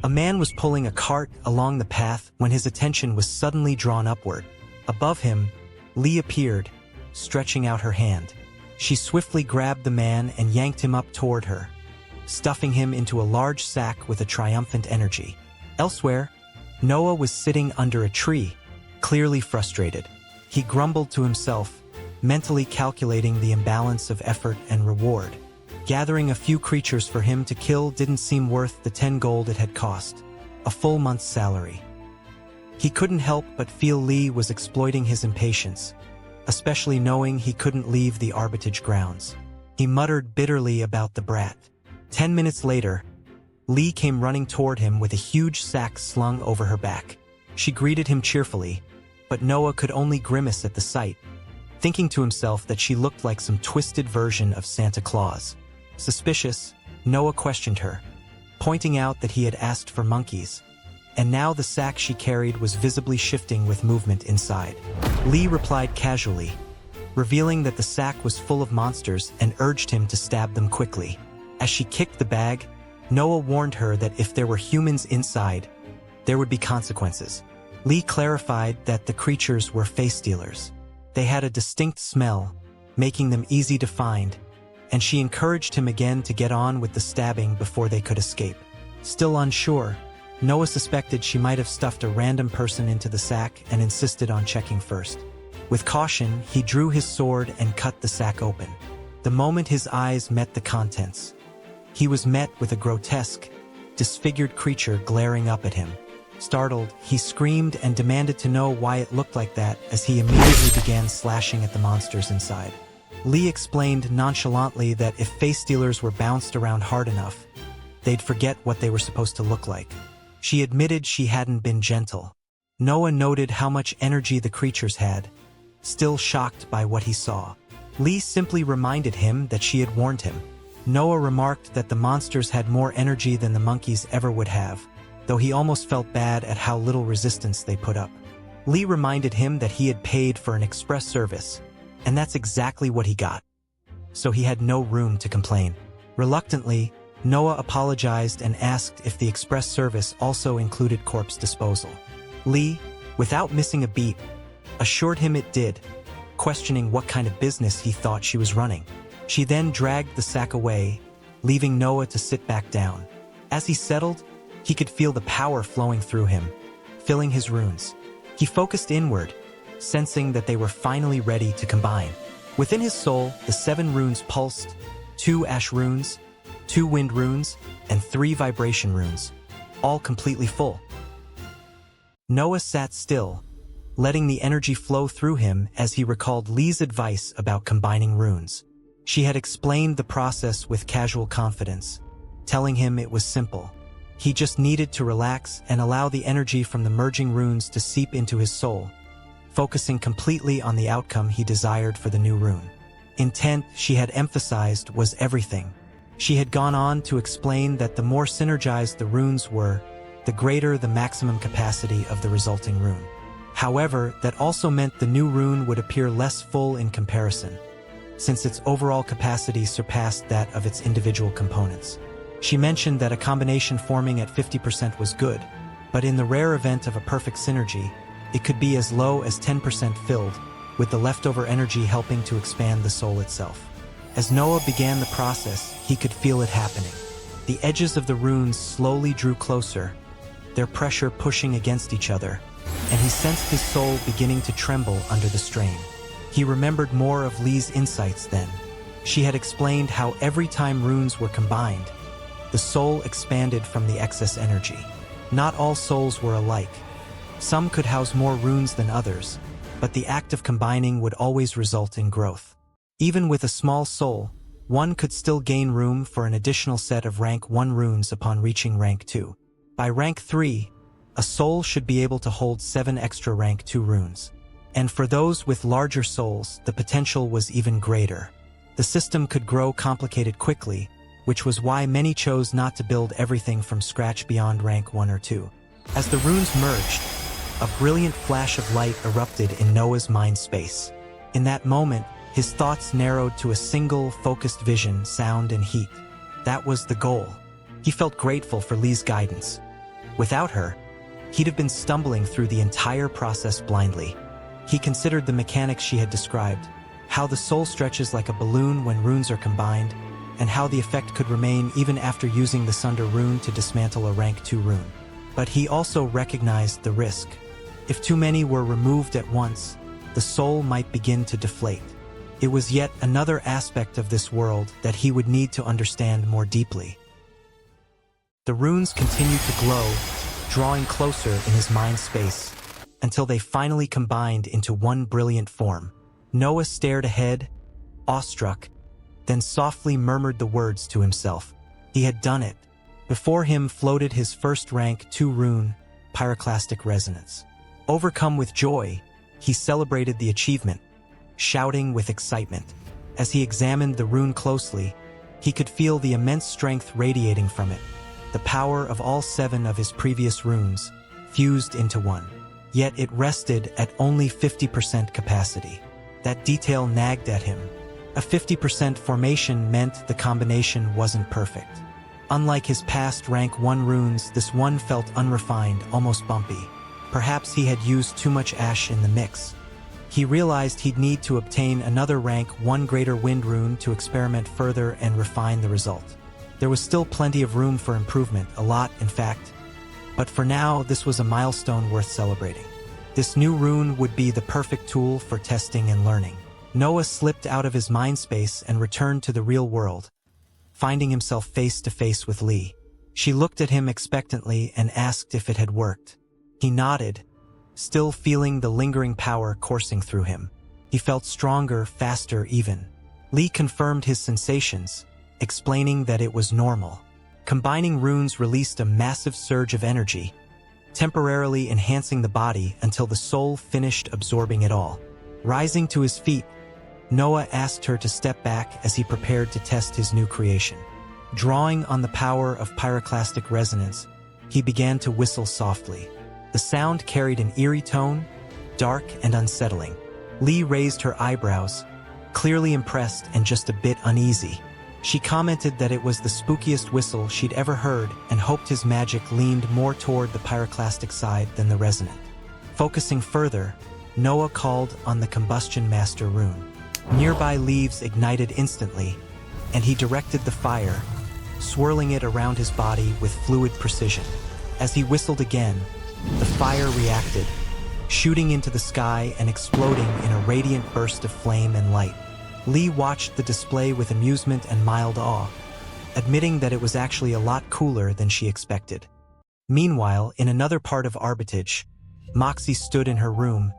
A man was pulling a cart along the path when his attention was suddenly drawn upward. Above him, Lee appeared, stretching out her hand. She swiftly grabbed the man and yanked him up toward her, stuffing him into a large sack with a triumphant energy. Elsewhere, Noah was sitting under a tree, clearly frustrated. He grumbled to himself, mentally calculating the imbalance of effort and reward. Gathering a few creatures for him to kill didn't seem worth the 10 gold it had cost, a full month's salary. He couldn't help but feel Lee was exploiting his impatience, especially knowing he couldn't leave the Arbitrage grounds. He muttered bitterly about the brat. 10 minutes later, Lee came running toward him with a huge sack slung over her back. She greeted him cheerfully, but Noah could only grimace at the sight, thinking to himself that she looked like some twisted version of Santa Claus. Suspicious, Noah questioned her, pointing out that he had asked for monkeys, and now the sack she carried was visibly shifting with movement inside. Lee replied casually, revealing that the sack was full of monsters and urged him to stab them quickly. As she kicked the bag, Noah warned her that if there were humans inside, there would be consequences. Lee clarified that the creatures were face stealers. They had a distinct smell, making them easy to find, and she encouraged him again to get on with the stabbing before they could escape. Still unsure, Noah suspected she might have stuffed a random person into the sack and insisted on checking first. With caution, he drew his sword and cut the sack open. The moment his eyes met the contents, he was met with a grotesque, disfigured creature glaring up at him. Startled, he screamed and demanded to know why it looked like that as he immediately began slashing at the monsters inside. Lee explained nonchalantly that if face stealers were bounced around hard enough, they'd forget what they were supposed to look like. She admitted she hadn't been gentle. Noah noted how much energy the creatures had, still shocked by what he saw. Lee simply reminded him that she had warned him. Noah remarked that the monsters had more energy than the monkeys ever would have, though he almost felt bad at how little resistance they put up. Lee reminded him that he had paid for an express service, and that's exactly what he got. So he had no room to complain. Reluctantly, Noah apologized and asked if the express service also included corpse disposal. Lee, without missing a beat, assured him it did, questioning what kind of business he thought she was running. She then dragged the sack away, leaving Noah to sit back down. As he settled, he could feel the power flowing through him, filling his runes. He focused inward, sensing that they were finally ready to combine. Within his soul, the 7 runes pulsed, 2 ash runes, 2 wind runes, and 3 vibration runes, all completely full. Noah sat still, letting the energy flow through him as he recalled Lee's advice about combining runes. She had explained the process with casual confidence, telling him it was simple. He just needed to relax and allow the energy from the merging runes to seep into his soul, focusing completely on the outcome he desired for the new rune. Intent, she had emphasized, was everything. She had gone on to explain that the more synergized the runes were, the greater the maximum capacity of the resulting rune. However, that also meant the new rune would appear less full in comparison, since its overall capacity surpassed that of its individual components. She mentioned that a combination forming at 50% was good, but in the rare event of a perfect synergy, it could be as low as 10% filled, with the leftover energy helping to expand the soul itself. As Noah began the process, he could feel it happening. The edges of the runes slowly drew closer, their pressure pushing against each other, and he sensed his soul beginning to tremble under the strain. He remembered more of Lee's insights then. She had explained how every time runes were combined, the soul expanded from the excess energy. Not all souls were alike. Some could house more runes than others, but the act of combining would always result in growth. Even with a small soul, one could still gain room for an additional set of rank 1 runes upon reaching rank 2. By rank 3, a soul should be able to hold 7 extra rank 2 runes. And for those with larger souls, the potential was even greater. The system could grow complicated quickly, which was why many chose not to build everything from scratch beyond rank 1 or 2. As the runes merged, a brilliant flash of light erupted in Noah's mind space. In that moment, his thoughts narrowed to a single, focused vision, sound and heat. That was the goal. He felt grateful for Lee's guidance, Without her, he'd have been stumbling through the entire process blindly. He considered the mechanics she had described, how the soul stretches like a balloon when runes are combined, and how the effect could remain even after using the Sunder rune to dismantle a rank 2 rune. But he also recognized the risk. If too many were removed at once, the soul might begin to deflate. It was yet another aspect of this world that he would need to understand more deeply. The runes continued to glow, drawing closer in his mind space, until they finally combined into one brilliant form. Noah stared ahead, awestruck, then softly murmured the words to himself. He had done it. Before him floated his first rank 2 rune, Pyroclastic Resonance. Overcome with joy, he celebrated the achievement, shouting with excitement. As he examined the rune closely, he could feel the immense strength radiating from it, the power of all 7 of his previous runes, fused into one. Yet it rested at only 50% capacity. That detail nagged at him. A 50% formation meant the combination wasn't perfect. Unlike his past rank 1 runes, this one felt unrefined, almost bumpy. Perhaps he had used too much ash in the mix. He realized he'd need to obtain another rank 1 greater wind rune to experiment further and refine the result. There was still plenty of room for improvement, a lot, in fact. But for now, this was a milestone worth celebrating. This new rune would be the perfect tool for testing and learning. Noah slipped out of his mind space and returned to the real world, finding himself face to face with Lee. She looked at him expectantly and asked if it had worked. He nodded, still feeling the lingering power coursing through him. He felt stronger, faster even. Lee confirmed his sensations, explaining that it was normal. Combining runes released a massive surge of energy, temporarily enhancing the body until the soul finished absorbing it all. Rising to his feet, Noah asked her to step back as he prepared to test his new creation. Drawing on the power of Pyroclastic Resonance, he began to whistle softly. The sound carried an eerie tone, dark and unsettling. Lee raised her eyebrows, clearly impressed and just a bit uneasy. She commented that it was the spookiest whistle she'd ever heard and hoped his magic leaned more toward the pyroclastic side than the resonant. Focusing further, Noah called on the Combustion Master rune. Nearby leaves ignited instantly, and he directed the fire, swirling it around his body with fluid precision. As he whistled again, the fire reacted, shooting into the sky and exploding in a radiant burst of flame and light. Lee watched the display with amusement and mild awe, admitting that it was actually a lot cooler than she expected. Meanwhile, in another part of Arbitage, Moxy stood in her room,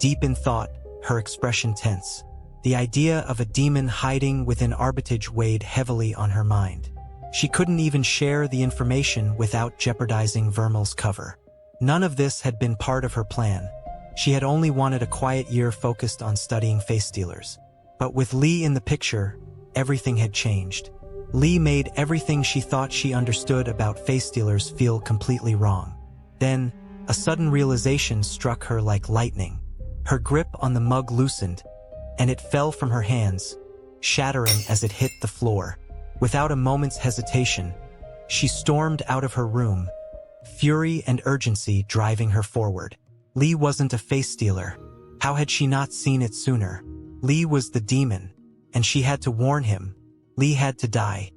deep in thought, her expression tense. The idea of a demon hiding within Arbitage weighed heavily on her mind. She couldn't even share the information without jeopardizing Vermal's cover. None of this had been part of her plan. She had only wanted a quiet year focused on studying face stealers. But with Lee in the picture, everything had changed. Lee made everything she thought she understood about face stealers feel completely wrong. Then, a sudden realization struck her like lightning. Her grip on the mug loosened, and it fell from her hands, shattering as it hit the floor. Without a moment's hesitation, she stormed out of her room, fury and urgency driving her forward. Lee wasn't a face stealer. How had she not seen it sooner? Lee was the demon, and she had to warn him. Lee had to die.